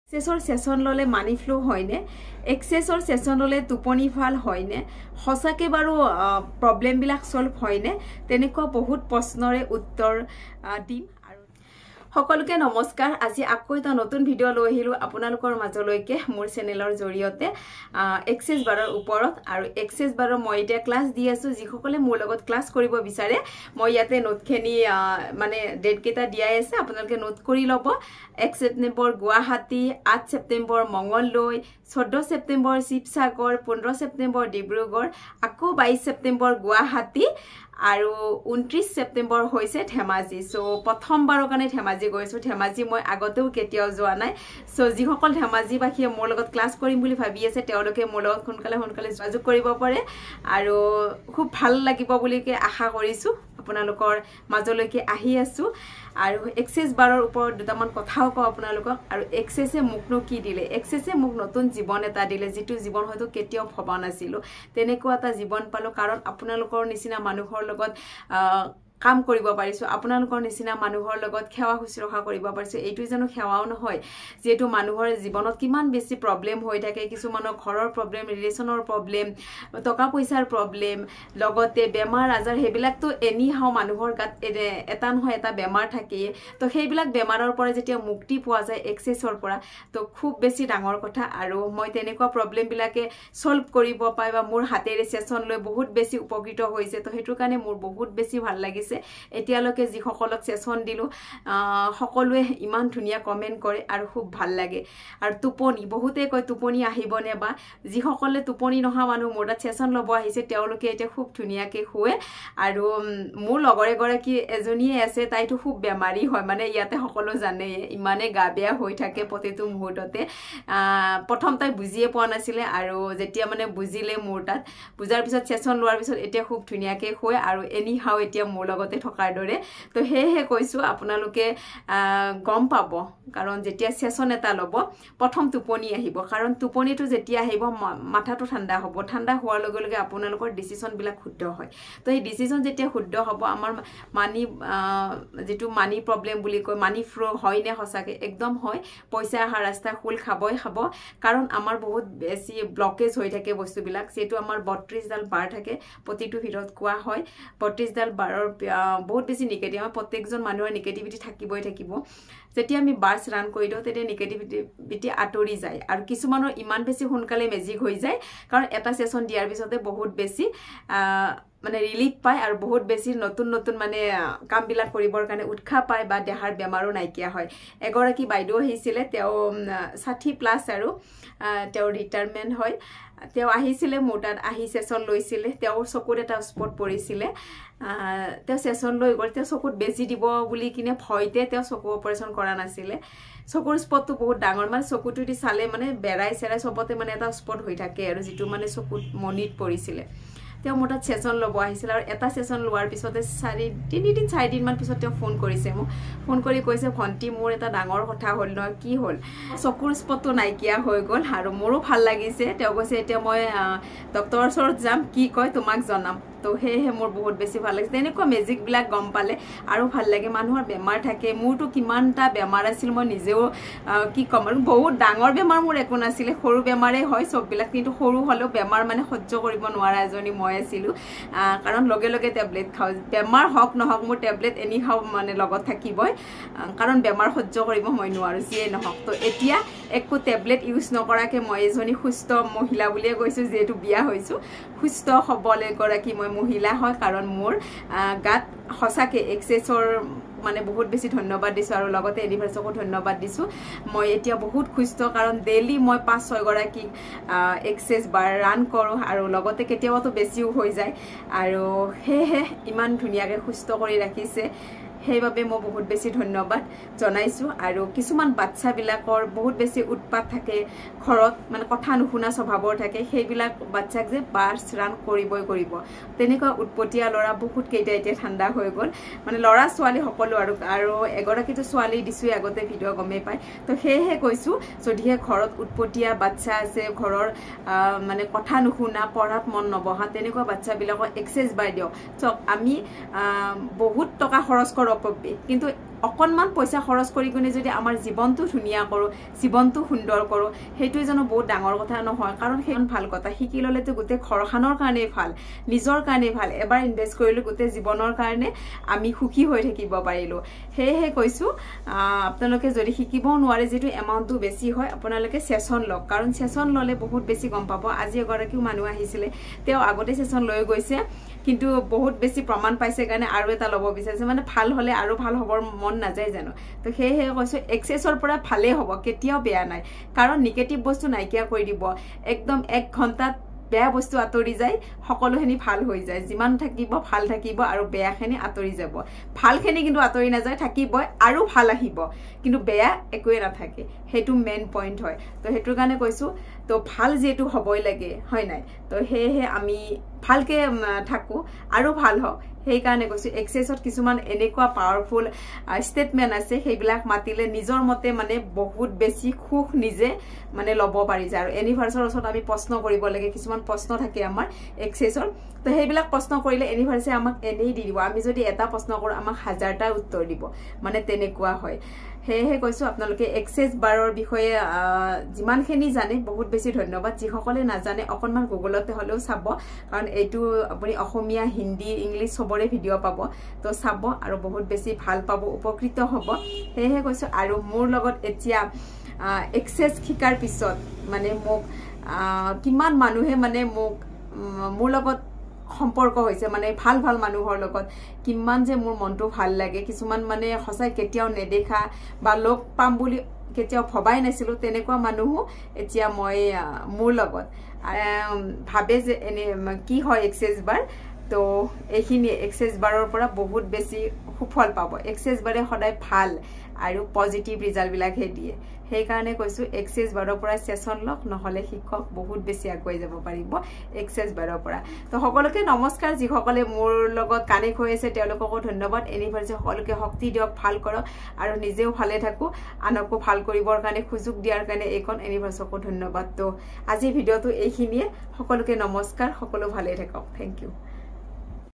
এক্সেছৰ session ললে মানি flow হয়নে এক্সেছৰ session ললে টোপনি ভাল হয়নে হসাকে বাৰু প্ৰবলেম বিলাক সলভ হয়নে তেনেকুৱা বহুত প্ৰশ্নৰে উত্তৰ দিম সকলোকে নমস্কাৰ আজি আকৌ এটা নতুন ভিডিও লৈ আহিলো আপোনালোকৰ মাজলৈকে মোৰ চেনেলৰ জৰিয়তে এক্সেছ বাৰৰ ওপৰত আৰু এক্সেছ বাৰৰ মই এতিয়া ক্লাছ দি আছো যিসকলে মোৰ লগত ক্লাছ কৰিব বিচাৰে মই ইয়াতে নোটখিনি মানে ডেট কেটা দিয়াই আছে আপোনালোকে নোট কৰি ল'ব 1 সেপ্টেম্বৰ গুৱাহাটী 8 সেপ্টেম্বৰ মঙ্গলদৈ 14 সেপ্টেম্বৰ শিৱসাগৰ 15 সেপ্টেম্বৰ ডিব্ৰুগড় আকৌ 22 সেপ্টেম্বৰ গুৱাহাটী আৰু 29 সেপ্টেম্বৰ হৈছে ধেমাজি সো প্ৰথমবাৰৰ কাৰণে ধেমাজি গৈছো ধেমাজি মই আগতেও কেতিয়াও যোৱা নাই সো যিসকল ধেমাজিবাসীয়ে মোৰ লগত ক্লাছ কৰিম বুলি ভাবি আছে তেওঁলোকে মোৰ লগত সোনকালে যোগাযোগ কৰিব পাৰে আৰু খুব ভাল লাগিব বুলি আশা কৰিছো আপোনালোকৰ মাজলৈকে আহি আছো আৰু এক্সেছ বাৰৰ ওপৰত দুটামান কথাও কও আপোনালোকক আৰু এক্সেছে মুকনো কি দিলে এক্সেছে মুক নতুন জীৱন এটা দিলে যেটো জীৱন হয়তো কেতিয়াও ভবা নাছিলো তেনেকুৱা এটা জীৱন পালো কাৰণ আপোনালোকৰ নিচিনা মানুহৰ লগত কাম কৰিব পাৰিছো আপোনালোকৰ নিচিনা মানুহৰ লগত খেৱা খুচৰখা কৰিব পাৰিছো এইটো জানো খেৱাও নহয় যেটো মানুহৰ জীৱনত কিমান বেছি প্ৰবলেম হৈ থাকে কিছুমানৰ ঘৰৰ প্ৰবলেম ৰিলেশনৰ প্ৰবলেম টকা পইচাৰ প্ৰবলেম লগতে বেমাৰ আজাৰ হেবিলাক তো এনি হাও মানুহৰ গাত এটা নহয় এটা বেমাৰ থাকে তো সেইবিলাক বেমাৰৰ পৰা যেতিয়া মুক্তি পোৱা যায় এক্সেছৰ পৰা তো খুব বেছি ডাঙৰ কথা আৰু মই তেনেকুৱা প্ৰবলেম বিলাকে সলভ কৰিব পাই বা মোৰ হাতেৰে সেশন লৈ বহুত বেছি উপকৃত হৈছে তো হেতুৰ কাৰণে মোৰ বহুত বেছি ভাল লাগিছে এতিয়ালৈকে যি সকলক সেশন দিলো সকলোৱে ইমান ধুনিয়া কমেন্ট কৰে আৰু খুব ভাল লাগে আৰু টোপনি বহুতে কয় টোপনি আহিবনে বা যি সকলে টোপনি নহা মানুহ মোৰটা সেশন লব আহিছে তেওঁলোকে এতিয়া খুব ধুনিয়াকে শুৱে আৰু মোৰ লগৰে গৰাকী এজনীয়ে আছে তাইটো খুব বেমাৰী হয় মানে ইয়াতে সকলো জানে ইমানে গা বেয়া হৈ থাকে প্ৰতিটো মুহূৰ্ততে প্ৰথম তাই বুজিয়ে পোৱা নাছিলে আৰু যেতিয়া মানে বুজিলে মোৰ তাত বুজাৰ পিছত সেশন লোৱাৰ পিছত এতিয়া খুব ধুনিয়াকে শুৱে আৰু এনি হাও এতিয়া মোৰ লগতে থকাৰ দৰে তো হেহে কৈছো আপোনালোকে গম পাব কাৰণ যেতিয়া সেশন এটা লব প্ৰথম টোপনি আহিব কাৰণ টোপনিটো যেতিয়া আহিব মাথাটো ঠাণ্ডা হ'ব ঠাণ্ডা হোৱাৰ লগে লগে আপোনালোকৰ ডিসিশন বিলাক শুদ্ধ হয় তো এই ডিসিশন যেতিয়া শুদ্ধ হ'ব আমাৰ মানি যেটো মানি প্ৰবলেম বুলি কয় মানি ফ্লো হয় নে হসাকে একদম হয় পইচা আহা ৰাস্তা খুল খাবই খাব কাৰণ আমাৰ বহুত বেছি ব্লকেজ হৈ থাকে বস্তুবিলাক যেটো আমাৰ 32 ডাল বাৰ থাকে প্ৰতিটো ভিতৰত কোৱা হয় 32 ডাল বাৰৰ বহুত বেছি নেগেটিভ প্ৰত্যেকজন মানুহৰ নেগেটিভিটি থাকিবই থাকিব যেতিয়া আমি বাস ৰান কৰি দিও তেতিয়া নেগেটিভিটি আতৰি যায় আৰু কিছুমানৰ ইমান বেছি সোনকালে মেজিক হৈ যায় কাৰণ এটা সেশন দিয়াৰ পিছতে বহুত বেছি মানে ৰিলিফ পায় আৰু বহুত বেছি নতুন মানে কাম বিলাক কৰিবৰ কাৰণে উৎসাহ পায় বা দেহাৰ বেমাৰো নাইকিয়া হয় এগৰাকী বাইদেউ আহিছিলে তেও 60 প্লাস আৰু তেও ৰিটায়াৰমেন্ট হয় তেও আহিছিলে মোটাত আহি সেশন লৈছিলে তেও চকুৰ এটা স্পট পৰিছিলে তেও সেশন লৈ গল তেও চকুত বেজি দিব বুলি কিনে ভয়তে তেও চকু অপাৰেশন কৰা নাছিলে চকুৰ স্পটটো বহুত ডাঙৰ মানে চকুটো দি চালে মানে বেৰাই সেৰাই সবতে মানে এটা স্পট হৈ থাকে আৰু যেটো মানে চকুত মনিত পৰিছিলে তেও মোটাত সেশন লব আহিছিল আৰু এটা সেশন লোৱাৰ পিছতে 4 দিন মান পিছত তেও ফোন কৰিছে মোক ফোন কৰি কৈছে ভন্টি মোৰ এটা ডাঙৰ কথা হল ন কি হল চকুৰ স্পটটো নাইকিয়া হৈ গল আৰু মোৰো ভাল লাগিছে তেও কৈছে এতিয়া মই ডক্টৰৰ ওচৰত যাম কি কয় তোমাক জনাম তো হেহে মোৰ বহুত বেছি ভাল লাগিছে তেনেকুৱা মেজিক বিলাক গম পালে আৰু ভাল লাগে মানুহৰ বেমাৰ থাকে মোৰটো কিমানটা বেমাৰ আছিল মই নিজেও কি কম আৰু বহুত ডাঙৰ বেমাৰ মোৰ একো নাছিলে সৰু বেমাৰে হয় সব বিলাক কিন্তু সৰু হলেও বেমাৰ মানে সহ্য কৰিব নোৱাৰা এজনী মই আছিলো কাৰণ লগে লগে টেবলেট খাও বেমাৰ হক নহক মোৰ টেবলেট এনি খাও মানে লগত থাকিবই কাৰণ বেমাৰ সহ্য কৰিব মই নোৱাৰো যিয়ে নহক তো এতিয়া একো টেবলেট ইউজ নকৰাকে মই এজনী সুস্থ মহিলা বুলিয়ে কৈছো যেটো বিয়া হৈছো সুস্থ সবল এগৰাকী মই মহিলা হয় কাৰণ মোৰ গাত হসাকে এক্সেছৰ মানে বহুত বেছি ধন্যবাদ দিছো আৰু লগতে এনিভাৰ্সাৰীকো ধন্যবাদ দিছো মই এতিয়া বহুত সুস্থ কাৰণ ডেইলি মই 5-6 গৰাকী এক্সেছ বাৰ ৰান কৰো আৰু লগতে কেতিয়াবাটো বেছিও হৈ যায় আৰু হেহে ইমান ধুনিয়াকে সুস্থ কৰি ৰাখিছে সেইভাবে মই বহুত বেছি ধন্যবাদ জনাইছো আৰু কিছুমান বাচ্চা বিলাকৰ বহুত বেছি উৎপাত থাকে ঘৰত মানে কথা নুশুনা স্বভাৱৰ থাকে সেইবিলাক বাচ্চাক যে বাস ৰান কৰিব তেনেকুৱা উৎপতিয়া লৰা বহুত কেইটা এতিয়া ঠাণ্ডা হৈ গল মানে লৰা ছোৱালী সকলো আৰু এগৰাকীটো ছোৱালী দিছো আগতে ভিডিও গমে পায় তো হেহে কৈছো যদিহে ঘৰত উৎপতিয়া বাচ্চা আছে ঘৰৰ মানে কথা নুশুনা পঢ়াত মন নবহা তেনেকুৱা বাচ্চা বিলাকক এক্সেছ বাই দিও চক আমি বহুত টকা খৰচ কৰো কিন্তু অকণমান পইচা খৰচ কৰি কিনে যদি আমাৰ জীৱনটো ধুনীয়া কৰোঁ, জীৱনটো সুন্দৰ কৰোঁ, সেইটোৱে জানো বহুত ডাঙৰ কথা নহয়? কাৰণ সেইখন ভাল কথা, শিকি ল'লেতো গোটেই ঘৰখনৰ কাৰণেই ভাল, নিজৰ কাৰণেই ভাল। এবাৰ ইনভেষ্ট কৰিলোঁ গোটেই জীৱনৰ কাৰণে আমি সুখী হৈ থাকিব পাৰিলোঁ। সেয়েহে কৈছোঁ আপোনালোকে যদি শিকিব নোৱাৰে, যিটো এমাউণ্টটো বেছি হয়, আপোনালোকে ছেশ্যন লওক। কাৰণ ছেশ্যন ল'লে বহুত বেছি গম পাব। আজি এগৰাকীও মানুহ আহিছিলে, তেওঁ আগতে ছেশ্যন লৈ গৈছে, কিন্তু বহুত বেছি প্ৰমাণ পাইছে কাৰণে আৰু এটা ল'ব বিচাৰিছে। মানে ভাল হ'লে আৰু ভাল হ'বৰ মন নাযায় জানো? তো সেয়েহে কৈছোঁ এক্সেছৰ পৰা ভালেই হ'ব, কেতিয়াও বেয়া নাই। কাৰণ নিগেটিভ বস্তু নাইকিয়া কৰি দিব। একদম 1 ঘণ্টাত বেয়া বস্তু আঁতৰি যায়, সকলোখিনি ভাল হৈ যায়। যিমান থাকিব ভাল থাকিব আৰু বেয়াখিনি আঁতৰি যাব। ভালখিনি কিন্তু আঁতৰি নাযায়, থাকিবই আৰু ভাল আহিব, কিন্তু বেয়া একোৱে নাথাকে। সেইটো মেইন পইণ্ট হয়। তো সেইটোৰ কাৰণে কৈছোঁ, তো ভাল যিহেতু হ'বই লাগে, হয় নাই? তো সেয়েহে আমি ভালকৈ থাকোঁ আৰু ভাল হওক। সেইকাৰণে কৈছোঁ এক্সেছত কিছুমান এনেকুৱা পাৱাৰফুল ষ্টেটমেণ্ট আছে, সেইবিলাক মাতিলে নিজৰ মতে মানে বহুত বেছি সুখ নিজে মানে ল'ব পাৰি যায়। আৰু এনিভাৰ্চৰ ওচৰত আমি প্ৰশ্ন কৰিব লাগে, কিছুমান প্ৰশ্ন থাকে আমাৰ এক্সেছৰ। তো সেইবিলাক প্ৰশ্ন কৰিলে এনিভাৰ্চাৰে আমাক এনেই দি দিব। আমি যদি এটা প্ৰশ্ন কৰোঁ, আমাক 1000টা উত্তৰ দিব, মানে তেনেকুৱা হয়। সেয়েহে কৈছোঁ আপোনালোকে এক্সেছ বাৰৰ বিষয়ে যিমানখিনি জানে বহুত বেছি ধন্যবাদ। যিসকলে নাজানে অকণমান গুগলতে হ'লেও চাব, কাৰণ এইটো আপুনি অসমীয়া, হিন্দী, ইংলিছ চবৰে ভিডিঅ' পাব। তো চাব আৰু বহুত বেছি ভাল পাব, উপকৃত হ'ব। সেয়েহে কৈছোঁ। আৰু মোৰ লগত এতিয়া এক্সেছ শিকাৰ পিছত মানে মোক কিমান মানুহে মানে মোৰ লগত সম্পৰ্ক হৈছে, মানে ভাল ভাল মানুহৰ লগত, কিমান যে মোৰ মনটো ভাল লাগে। কিছুমান মানে সঁচাই কেতিয়াও নেদেখা বা লগ পাম বুলি কেতিয়াও ভবাই নাছিলোঁ, তেনেকুৱা মানুহো এতিয়া মই মোৰ লগত ভাবে যে এনে কি হয় এক্সেছ বাৰ। তো এইখিনি এক্সেছ বাৰৰ পৰা বহুত বেছি সুফল পাব। এক্সেছ বাৰে সদায় ভাল আৰু পজিটিভ ৰিজাল্টবিলাকহে দিয়ে। সেইকাৰণে কৈছোঁ এক্সেছ বাৰৰ পৰা ছেশ্যন লওক, নহ'লে শিক্ষক বহুত বেছি আগুৱাই যাব পাৰিব এক্সেছ বাৰৰ পৰা। তো সকলোকে নমস্কাৰ। যিসকলে মোৰ লগত কানেক্ট হৈ আছে তেওঁলোককো ধন্যবাদ। এনিভাৰ্চাৰী সকলোকে শক্তি দিয়ক, ভাল কৰক আৰু নিজেও ভালে থাকোঁ, আনকো ভাল কৰিবৰ কাৰণে সুযোগ দিয়াৰ কাৰণে এইখন এনিভাৰ্চাৰীকো ধন্যবাদ। তো আজিৰ ভিডিঅ'টো এইখিনিয়ে। সকলোকে নমস্কাৰ, সকলো ভালে থাকক। Thank U.